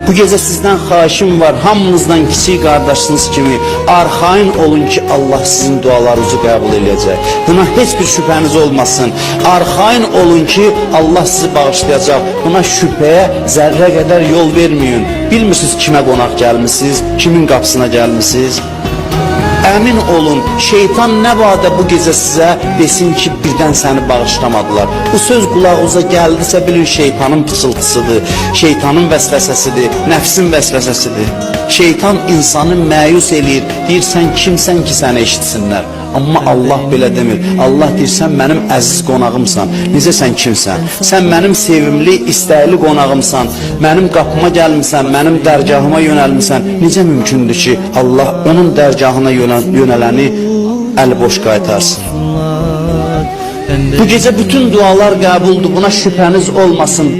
Bu gecə sizdən xahişim var, hamınızdan kiçik qardaşınız kimi arxain olun ki, Allah sizin dualarınızı qəbul edəcək. Buna heç bir şübhəniz olmasın. Arxain olun ki, Allah sizi bağışlayacaq. Buna şübhəyə zərrə qədər yol verməyin. Bilmirsiniz kimə qonaq gəlmisiniz, kimin qapısına gəlmisiniz. Əmin olun, şeytan nə vadə bu gecə sizə desin ki, birdən səni bağışlamadılar. Bu söz qulağınıza gəldisə bilin şeytanın pıçıltısıdır, şeytanın vəsvəsəsidir, nəfsin vəsvəsəsidir. Şeytan insanı məyus eləyir, deyir sən kimsən ki səni eşitsinlər. Amma Allah belə demir. Allah deyir sən mənim əziz qonağımsan. Necə sən kimsən? Sən mənim sevimli, istəkli qonağımsan. Mənim qapıma gəlmisən, mənim dərgahıma yönəlmisən. Necə mümkündür ki Allah onun dərgahına yönələni əli boş qaytarsın? Bu gecə bütün dualar qəbuldur, buna şübhəniz olmasın.